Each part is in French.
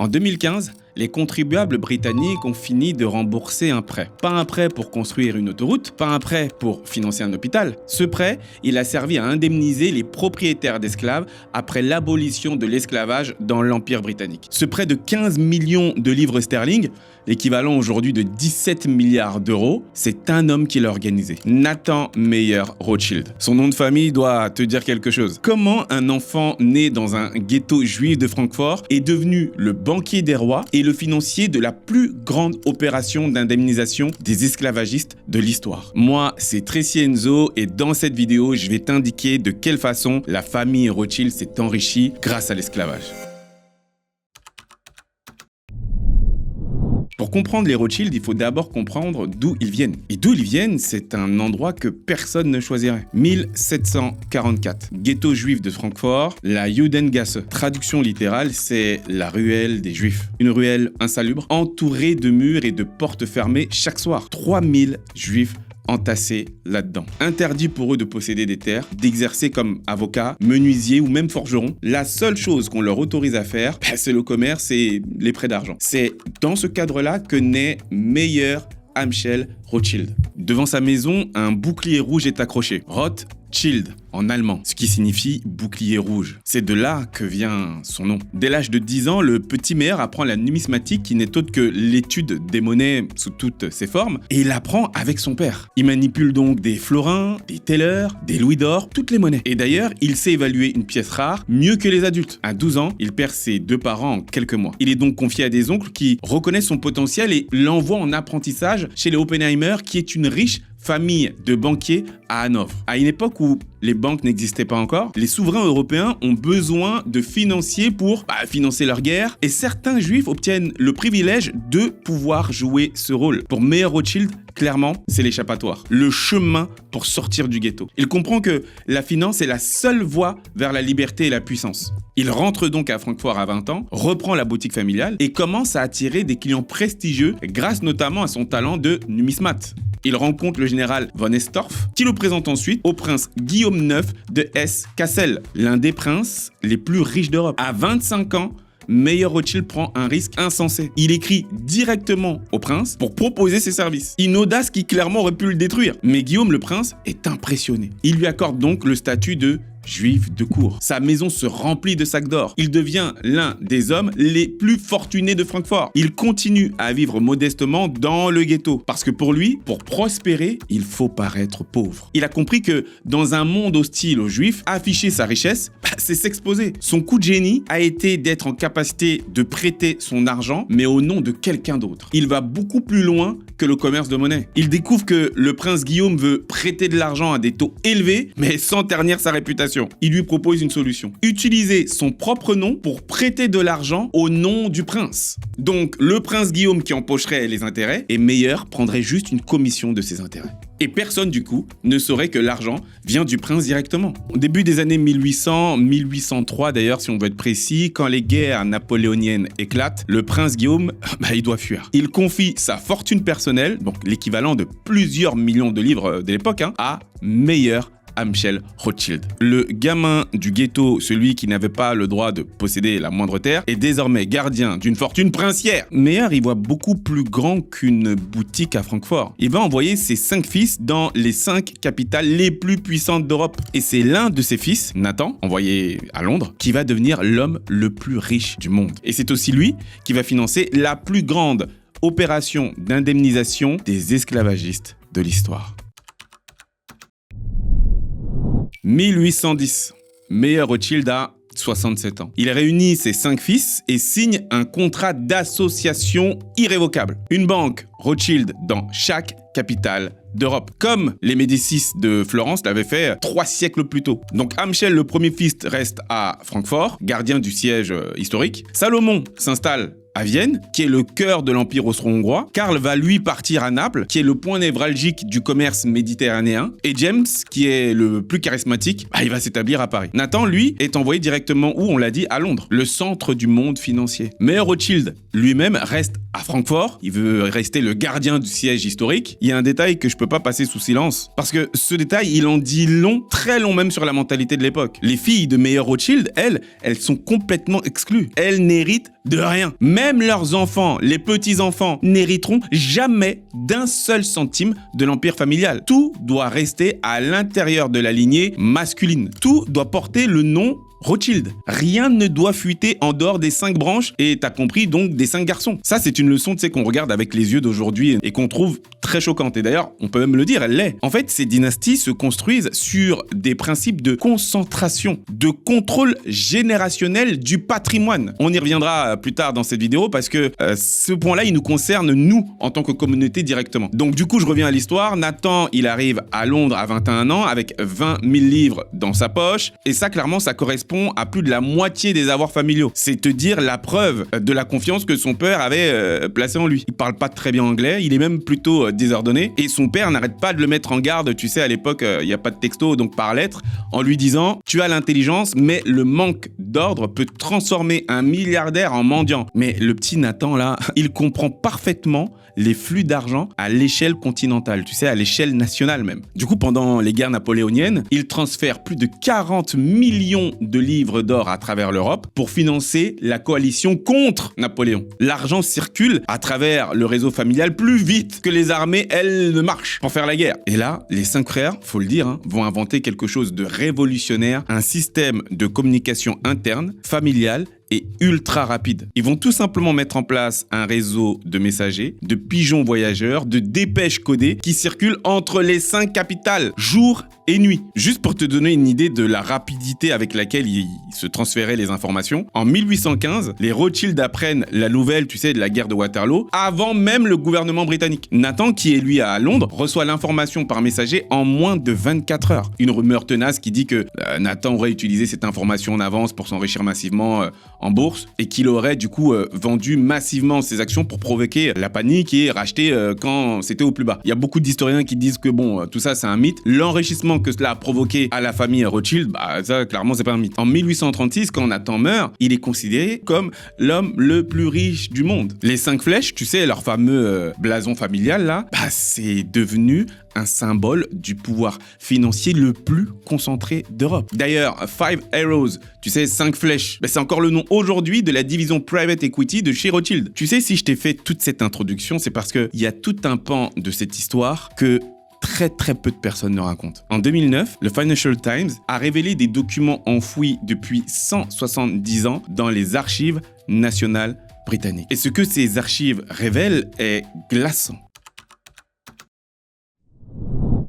En 2015, les contribuables britanniques ont fini de rembourser un prêt. Pas un prêt pour construire une autoroute, pas un prêt pour financer un hôpital. Ce prêt, il a servi à indemniser les propriétaires d'esclaves après l'abolition de l'esclavage dans l'Empire britannique. Ce prêt de 15 millions de livres sterling, l'équivalent aujourd'hui de 17 milliards d'euros, c'est un homme qui l'a organisé. Nathan Meyer Rothschild. Son nom de famille doit te dire quelque chose. Comment un enfant né dans un ghetto juif de Francfort est devenu le banquier des rois et le financier de la plus grande opération d'indemnisation des esclavagistes de l'histoire? Moi, c'est Tracy Enzo et dans cette vidéo, je vais t'indiquer de quelle façon la famille Rothschild s'est enrichie grâce à l'esclavage. Pour comprendre les Rothschild, il faut d'abord comprendre d'où ils viennent. Et d'où ils viennent, c'est un endroit que personne ne choisirait. 1744, ghetto juif de Francfort, la Judengasse. Traduction littérale, c'est la ruelle des Juifs. Une ruelle insalubre, entourée de murs et de portes fermées chaque soir. 3000 Juifs entassés là-dedans. Interdit pour eux de posséder des terres, d'exercer comme avocats, menuisiers ou même forgerons. La seule chose qu'on leur autorise à faire, c'est le commerce et les prêts d'argent. C'est dans ce cadre-là que naît Meyer Amschel Rothschild. Devant sa maison, un bouclier rouge est accroché. Rothschild en allemand, ce qui signifie bouclier rouge. C'est de là que vient son nom. Dès l'âge de 10 ans, le petit Meyer apprend la numismatique qui n'est autre que l'étude des monnaies sous toutes ses formes et il apprend avec son père. Il manipule donc des florins, des tellers, des louis d'or, toutes les monnaies. Et d'ailleurs, il sait évaluer une pièce rare mieux que les adultes. À 12 ans, il perd ses deux parents en quelques mois. Il est donc confié à des oncles qui reconnaissent son potentiel et l'envoient en apprentissage chez les Oppenheimer qui est une riche famille de banquiers à Hanovre. À une époque où les banques n'existaient pas encore, les souverains européens ont besoin de financiers pour financer leur guerre et certains juifs obtiennent le privilège de pouvoir jouer ce rôle. Pour Meyer Rothschild, clairement, c'est l'échappatoire, le chemin pour sortir du ghetto. Il comprend que la finance est la seule voie vers la liberté et la puissance. Il rentre donc à Francfort à 20 ans, reprend la boutique familiale et commence à attirer des clients prestigieux grâce notamment à son talent de numismate. Il rencontre le général von Estorff, qui le présente ensuite au prince Guillaume IX de Hesse-Cassel, l'un des princes les plus riches d'Europe. À 25 ans, Meyer Rothschild prend un risque insensé. Il écrit directement au prince pour proposer ses services. Une audace qui clairement aurait pu le détruire. Mais Guillaume le prince est impressionné. Il lui accorde donc le statut de juif de cour. Sa maison se remplit de sacs d'or. Il devient l'un des hommes les plus fortunés de Francfort. Il continue à vivre modestement dans le ghetto. Parce que pour lui, pour prospérer, il faut paraître pauvre. Il a compris que dans un monde hostile aux juifs, afficher sa richesse, c'est s'exposer. Son coup de génie a été d'être en capacité de prêter son argent, mais au nom de quelqu'un d'autre. Il va beaucoup plus loin que le commerce de monnaie. Il découvre que le prince Guillaume veut prêter de l'argent à des taux élevés, mais sans ternir sa réputation. Il lui propose une solution. Utiliser son propre nom pour prêter de l'argent au nom du prince. Donc, le prince Guillaume qui empocherait les intérêts et Meyer prendrait juste une commission de ses intérêts. Et personne, du coup, ne saurait que l'argent vient du prince directement. Au début des années 1800, 1803 d'ailleurs, si on veut être précis, quand les guerres napoléoniennes éclatent, le prince Guillaume, il doit fuir. Il confie sa fortune personnelle, donc l'équivalent de plusieurs millions de livres de l'époque, à Meyer Amschel Rothschild. Le gamin du ghetto, celui qui n'avait pas le droit de posséder la moindre terre, est désormais gardien d'une fortune princière. Meyer y voit beaucoup plus grand qu'une boutique à Francfort. Il va envoyer ses 5 fils dans les 5 capitales les plus puissantes d'Europe. Et c'est l'un de ses fils, Nathan, envoyé à Londres, qui va devenir l'homme le plus riche du monde. Et c'est aussi lui qui va financer la plus grande opération d'indemnisation des esclavagistes de l'histoire. 1810, Meyer Rothschild a 67 ans. Il réunit ses 5 fils et signe un contrat d'association irrévocable. Une banque Rothschild dans chaque capitale d'Europe, comme les Médicis de Florence l'avaient fait 3 siècles plus tôt. Donc Amschel, le premier fils, reste à Francfort, gardien du siège historique. Salomon s'installe à Vienne, qui est le cœur de l'Empire austro-hongrois. Karl va lui partir à Naples, qui est le point névralgique du commerce méditerranéen. Et James, qui est le plus charismatique, il va s'établir à Paris. Nathan, lui, est envoyé directement où, on l'a dit, à Londres, le centre du monde financier. Meyer Rothschild, lui-même, reste à Francfort. Il veut rester le gardien du siège historique. Il y a un détail que je peux pas passer sous silence, parce que ce détail, il en dit long, très long même sur la mentalité de l'époque. Les filles de Meyer Rothschild, elles sont complètement exclues. Elles n'héritent De rien. Même leurs enfants, les petits-enfants, n'hériteront jamais d'un seul centime de l'empire familial. Tout doit rester à l'intérieur de la lignée masculine. Tout doit porter le nom Rothschild. Rien ne doit fuiter en dehors des 5 branches et t'as compris donc des 5 garçons. Ça c'est une leçon qu'on regarde avec les yeux d'aujourd'hui et qu'on trouve très choquante. Et d'ailleurs, on peut même le dire, elle l'est. En fait, ces dynasties se construisent sur des principes de concentration, de contrôle générationnel du patrimoine. On y reviendra plus tard dans cette vidéo parce que ce point-là, il nous concerne nous en tant que communauté directement. Donc du coup, je reviens à l'histoire. Nathan, il arrive à Londres à 21 ans avec 20 000 livres dans sa poche et ça, clairement, ça correspond à plus de la moitié des avoirs familiaux. C'est te dire la preuve de la confiance que son père avait placée en lui. Il parle pas très bien anglais, il est même plutôt désordonné et son père n'arrête pas de le mettre en garde. Tu sais, à l'époque, il n'y a pas de texto, donc par lettre, en lui disant « Tu as l'intelligence, mais le manque d'ordre peut transformer un milliardaire en mendiant. » Mais le petit Nathan, là, il comprend parfaitement les flux d'argent à l'échelle continentale, tu sais, à l'échelle nationale même. Du coup, pendant les guerres napoléoniennes, il transfère plus de 40 millions de livres d'or à travers l'Europe pour financer la coalition contre Napoléon. L'argent circule à travers le réseau familial plus vite que les armées, elles, ne marchent pour faire la guerre. Et là, les 5 frères, faut le dire, vont inventer quelque chose de révolutionnaire, un système de communication interne, familiale, et ultra rapide. Ils vont tout simplement mettre en place un réseau de messagers, de pigeons voyageurs, de dépêches codées qui circulent entre les 5 capitales, jour et nuit. Juste pour te donner une idée de la rapidité avec laquelle ils se transféraient les informations, en 1815, les Rothschild apprennent la nouvelle, tu sais, de la guerre de Waterloo, avant même le gouvernement britannique. Nathan, qui est lui à Londres, reçoit l'information par messager en moins de 24 heures. Une rumeur tenace qui dit que Nathan aurait utilisé cette information en avance pour s'enrichir massivement en bourse et qu'il aurait du coup vendu massivement ses actions pour provoquer la panique et racheter quand c'était au plus bas. Il y a beaucoup d'historiens qui disent que bon, tout ça c'est un mythe. L'enrichissement que cela a provoqué à la famille Rothschild, bah ça clairement c'est pas un mythe. En 1836, quand Nathan meurt, il est considéré comme l'homme le plus riche du monde. Les 5 flèches, tu sais, leur fameux blason familial là, bah c'est devenu un symbole du pouvoir financier le plus concentré d'Europe. D'ailleurs, 5 Arrows, tu sais, 5 flèches, c'est encore le nom aujourd'hui de la division Private Equity de chez Rothschild. Tu sais, si je t'ai fait toute cette introduction, c'est parce qu'il y a tout un pan de cette histoire que très peu de personnes ne racontent. En 2009, le Financial Times a révélé des documents enfouis depuis 170 ans dans les archives nationales britanniques. Et ce que ces archives révèlent est glaçant.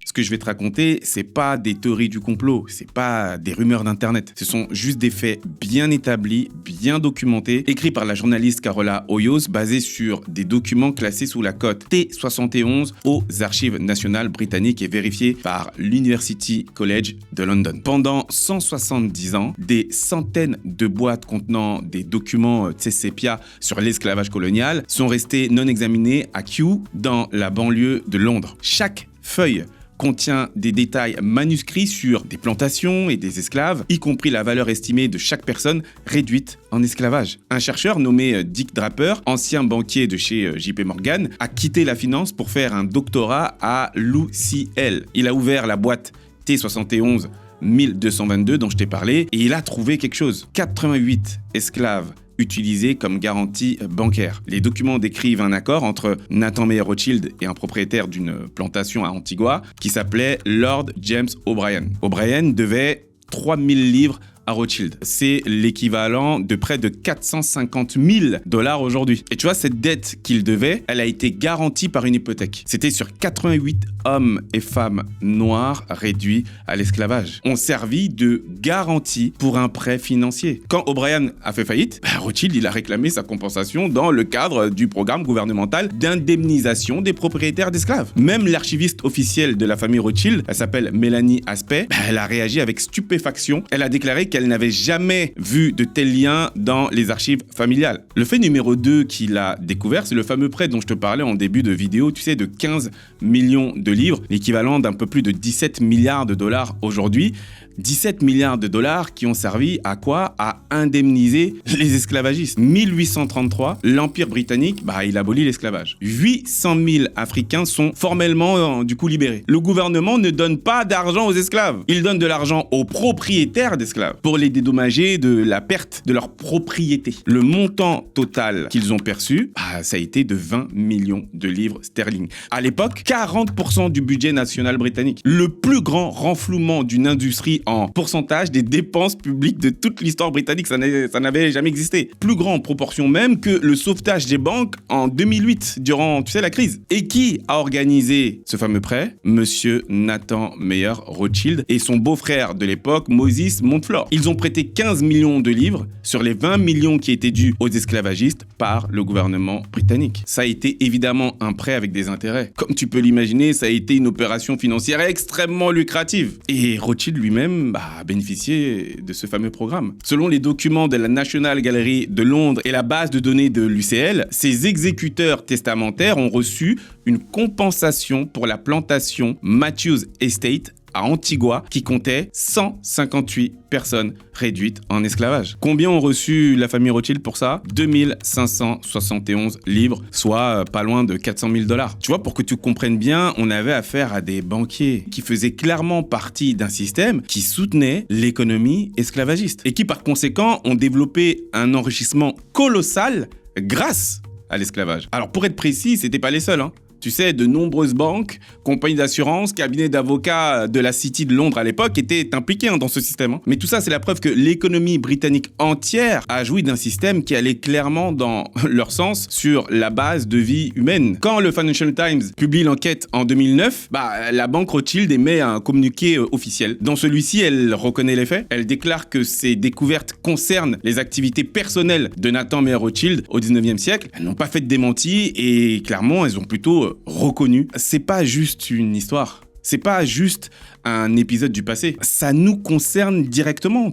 Ce que je vais te raconter, c'est pas des théories du complot, c'est pas des rumeurs d'internet. Ce sont juste des faits bien établis, bien documentés, écrits par la journaliste Carola Hoyos, basés sur des documents classés sous la cote T71 aux archives nationales britanniques et vérifiés par l'University College de London. Pendant 170 ans, des centaines de boîtes contenant des documents sépia sur l'esclavage colonial sont restées non examinées à Kew dans la banlieue de Londres. Chaque feuille contient des détails manuscrits sur des plantations et des esclaves, y compris la valeur estimée de chaque personne réduite en esclavage. Un chercheur nommé Dick Draper, ancien banquier de chez JP Morgan, a quitté la finance pour faire un doctorat à l'UCL. Il a ouvert la boîte T71 1222 dont je t'ai parlé et il a trouvé quelque chose. 88 esclaves utilisé comme garantie bancaire. Les documents décrivent un accord entre Nathan Meyer Rothschild et un propriétaire d'une plantation à Antigua qui s'appelait Lord James O'Brien. O'Brien devait 3000 livres à Rothschild. C'est l'équivalent de près de 450 000 $ aujourd'hui. Et tu vois, cette dette qu'il devait, elle a été garantie par une hypothèque. C'était sur 88 hommes et femmes noirs réduits à l'esclavage. On servit de garantie pour un prêt financier. Quand O'Brien a fait faillite, Rothschild il a réclamé sa compensation dans le cadre du programme gouvernemental d'indemnisation des propriétaires d'esclaves. Même l'archiviste officielle de la famille Rothschild, elle s'appelle Mélanie Aspect, elle a réagi avec stupéfaction. Elle a déclaré qu'elle n'avait jamais vu de tels liens dans les archives familiales. Le fait numéro 2 qu'il a découvert, c'est le fameux prêt dont je te parlais en début de vidéo, tu sais, de 15 millions de livres, l'équivalent d'un peu plus de 17 milliards de dollars aujourd'hui. 17 milliards de dollars qui ont servi à quoi? À indemniser les esclavagistes. 1833, l'Empire britannique, il abolit l'esclavage. 800 000 Africains sont formellement du coup libérés. Le gouvernement ne donne pas d'argent aux esclaves. Il donne de l'argent aux propriétaires d'esclaves pour les dédommager de la perte de leur propriété. Le montant total qu'ils ont perçu, ça a été de 20 millions de livres sterling. À l'époque, 40% du budget national britannique. Le plus grand renflouement d'une industrie en pourcentage des dépenses publiques de toute l'histoire britannique. Ça n'avait jamais existé. Plus grand en proportion même que le sauvetage des banques en 2008, durant, la crise. Et qui a organisé ce fameux prêt? Monsieur Nathan Meyer Rothschild et son beau-frère de l'époque, Moses Montfort. Ils ont prêté 15 millions de livres sur les 20 millions qui étaient dus aux esclavagistes par le gouvernement britannique. Ça a été évidemment un prêt avec des intérêts. Comme tu peux l'imaginer, ça a été une opération financière extrêmement lucrative. Et Rothschild lui-même a bénéficié de ce fameux programme. Selon les documents de la National Gallery de Londres et la base de données de l'UCL, ces exécuteurs testamentaires ont reçu une compensation pour la plantation Matthews Estate à Antigua qui comptait 158 personnes réduites en esclavage. Combien ont reçu la famille Rothschild pour ça? 2571 livres, soit pas loin de 400 000 dollars. Tu vois, pour que tu comprennes bien, on avait affaire à des banquiers qui faisaient clairement partie d'un système qui soutenait l'économie esclavagiste et qui par conséquent ont développé un enrichissement colossal grâce à l'esclavage. Alors pour être précis, c'était pas les seuls, Tu sais, de nombreuses banques, compagnies d'assurance, cabinets d'avocats de la City de Londres à l'époque étaient impliqués dans ce système. Mais tout ça, c'est la preuve que l'économie britannique entière a joui d'un système qui allait clairement dans leur sens sur la base de vie humaine. Quand le Financial Times publie l'enquête en 2009, la banque Rothschild émet un communiqué officiel. Dans celui-ci, elle reconnaît les faits. Elle déclare que ces découvertes concernent les activités personnelles de Nathan Meyer Rothschild au 19e siècle. Elles n'ont pas fait de démenti et clairement, elles ont plutôt reconnu. C'est pas juste une histoire. C'est pas juste un épisode du passé. Ça nous concerne directement.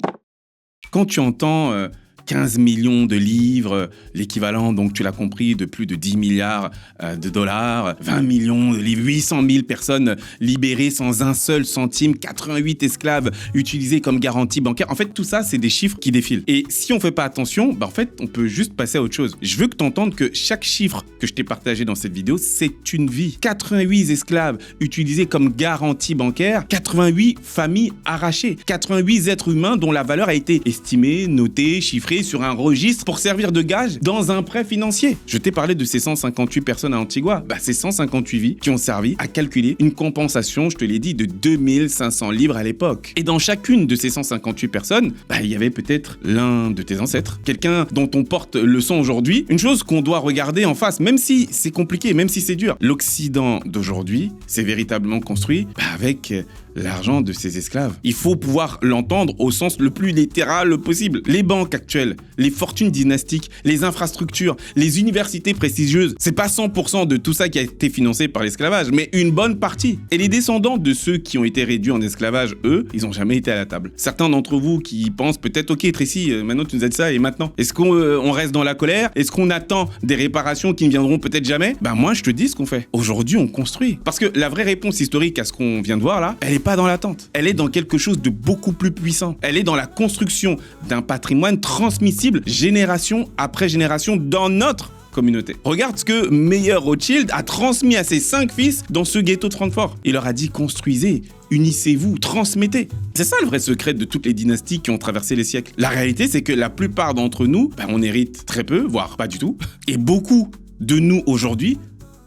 Quand tu entends 15 millions de livres, l'équivalent, donc tu l'as compris, de plus de 10 milliards de dollars, 20 millions de livres, 800 000 personnes libérées sans un seul centime, 88 esclaves utilisés comme garantie bancaire. En fait, tout ça, c'est des chiffres qui défilent. Et si on fait pas attention, en fait, on peut juste passer à autre chose. Je veux que tu entendes que chaque chiffre que je t'ai partagé dans cette vidéo, c'est une vie. 88 esclaves utilisés comme garantie bancaire, 88 familles arrachées, 88 êtres humains dont la valeur a été estimée, notée, chiffrée sur un registre pour servir de gage dans un prêt financier. Je t'ai parlé de ces 158 personnes à Antigua. C'est 158 vies qui ont servi à calculer une compensation, je te l'ai dit, de 2500 livres à l'époque. Et dans chacune de ces 158 personnes, il y avait peut-être l'un de tes ancêtres, quelqu'un dont on porte le sang aujourd'hui, une chose qu'on doit regarder en face, même si c'est compliqué, même si c'est dur. L'Occident d'aujourd'hui s'est véritablement construit avec l'argent de ces esclaves. Il faut pouvoir l'entendre au sens le plus littéral possible. Les banques actuelles, les fortunes dynastiques, les infrastructures, les universités prestigieuses, c'est pas 100% de tout ça qui a été financé par l'esclavage, mais une bonne partie. Et les descendants de ceux qui ont été réduits en esclavage, eux, ils ont jamais été à la table. Certains d'entre vous qui pensent peut-être, ok Tracy, maintenant tu nous as dit ça et maintenant? Est-ce qu'on reste dans la colère? Est-ce qu'on attend des réparations qui ne viendront peut-être jamais? Moi je te dis ce qu'on fait. Aujourd'hui on construit. Parce que la vraie réponse historique à ce qu'on vient de voir là, elle est pas dans l'attente. Elle est dans quelque chose de beaucoup plus puissant. Elle est dans la construction d'un patrimoine transmissible génération après génération dans notre communauté. Regarde ce que Meyer Rothschild a transmis à ses 5 fils dans ce ghetto de Francfort. Il leur a dit construisez, unissez-vous, transmettez. C'est ça le vrai secret de toutes les dynasties qui ont traversé les siècles. La réalité, c'est que la plupart d'entre nous, on hérite très peu, voire pas du tout. Et beaucoup de nous aujourd'hui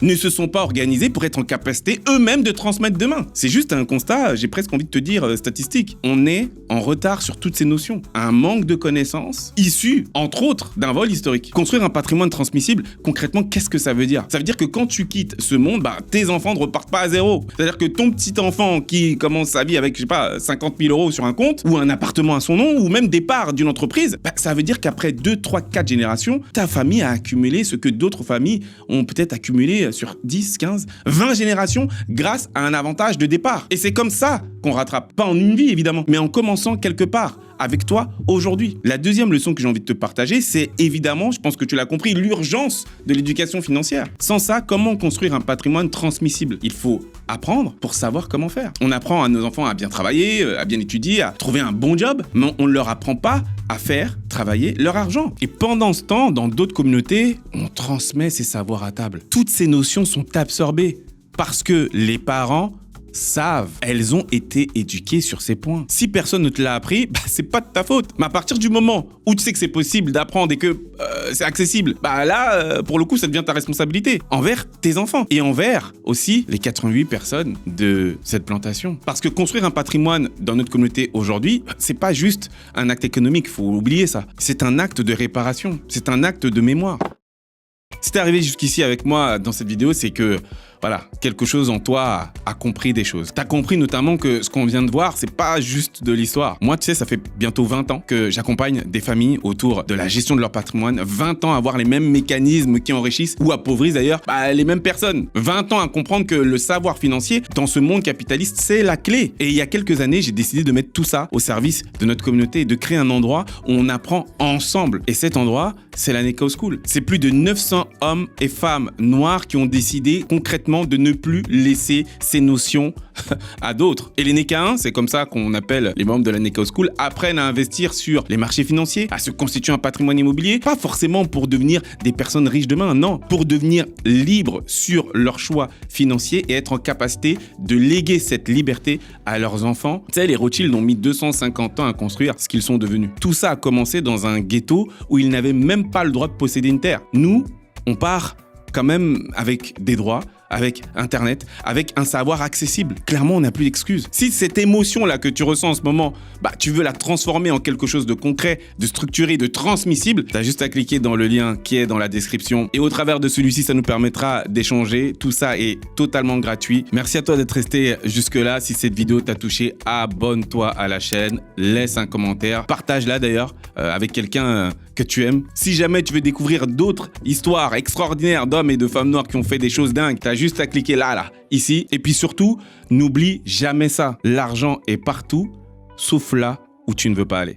ne se sont pas organisés pour être en capacité eux-mêmes de transmettre demain. C'est juste un constat, j'ai presque envie de te dire, statistique. On est en retard sur toutes ces notions. Un manque de connaissances issu, entre autres, d'un vol historique. Construire un patrimoine transmissible, concrètement, qu'est-ce que ça veut dire? Ça veut dire que quand tu quittes ce monde, tes enfants ne repartent pas à zéro. C'est-à-dire que ton petit enfant qui commence sa vie avec, 50 000 euros sur un compte, ou un appartement à son nom, ou même des parts d'une entreprise, ça veut dire qu'après 2, 3, 4 générations, ta famille a accumulé ce que d'autres familles ont peut-être accumulé sur 10, 15, 20 générations grâce à un avantage de départ. Et c'est comme ça qu'on rattrape. Pas en une vie, évidemment, mais en commençant quelque part avec toi aujourd'hui. La deuxième leçon que j'ai envie de te partager, c'est évidemment, je pense que tu l'as compris, l'urgence de l'éducation financière. Sans ça, comment construire un patrimoine transmissible? Il faut apprendre pour savoir comment faire. On apprend à nos enfants à bien travailler, à bien étudier, à trouver un bon job, mais on ne leur apprend pas à faire travailler leur argent. Et pendant ce temps, dans d'autres communautés, on transmet ces savoirs à table. Toutes ces notions sont absorbées parce que les parents savent, elles ont été éduquées sur ces points. Si personne ne te l'a appris, c'est pas de ta faute. Mais à partir du moment où tu sais que c'est possible d'apprendre et que c'est accessible, là, pour le coup, ça devient ta responsabilité envers tes enfants et envers aussi les 88 personnes de cette plantation. Parce que construire un patrimoine dans notre communauté aujourd'hui, c'est pas juste un acte économique, faut oublier ça. C'est un acte de réparation, c'est un acte de mémoire. Si t'es arrivé jusqu'ici avec moi dans cette vidéo, c'est que voilà, quelque chose en toi a compris des choses. T'as compris notamment que ce qu'on vient de voir, c'est pas juste de l'histoire. Moi, tu sais, ça fait bientôt 20 ans que j'accompagne des familles autour de la gestion de leur patrimoine. 20 ans à voir les mêmes mécanismes qui enrichissent ou appauvrissent d'ailleurs les mêmes personnes. 20 ans à comprendre que le savoir financier dans ce monde capitaliste, c'est la clé. Et il y a quelques années, j'ai décidé de mettre tout ça au service de notre communauté et de créer un endroit où on apprend ensemble. Et cet endroit, c'est la Neko School. C'est plus de 900 hommes et femmes noirs qui ont décidé concrètement de ne plus laisser ces notions à d'autres. Et les Nekains, c'est comme ça qu'on appelle les membres de la Neko School, apprennent à investir sur les marchés financiers, à se constituer un patrimoine immobilier, pas forcément pour devenir des personnes riches demain, non, pour devenir libres sur leurs choix financiers et être en capacité de léguer cette liberté à leurs enfants. Tu sais, les Rothschild ont mis 250 ans à construire ce qu'ils sont devenus. Tout ça a commencé dans un ghetto où ils n'avaient même pas le droit de posséder une terre. Nous, on part quand même avec des droits, avec Internet, avec un savoir accessible. Clairement, on n'a plus d'excuses. Si cette émotion-là que tu ressens en ce moment, tu veux la transformer en quelque chose de concret, de structuré, de transmissible, t'as juste à cliquer dans le lien qui est dans la description. Et au travers de celui-ci, ça nous permettra d'échanger. Tout ça est totalement gratuit. Merci à toi d'être resté jusque-là. Si cette vidéo t'a touché, abonne-toi à la chaîne, laisse un commentaire, partage-la d'ailleurs avec quelqu'un que tu aimes. Si jamais tu veux découvrir d'autres histoires extraordinaires d'hommes et de femmes noires qui ont fait des choses dingues, t'as juste à cliquer là, ici. Et puis surtout, n'oublie jamais ça. L'argent est partout, sauf là où tu ne veux pas aller.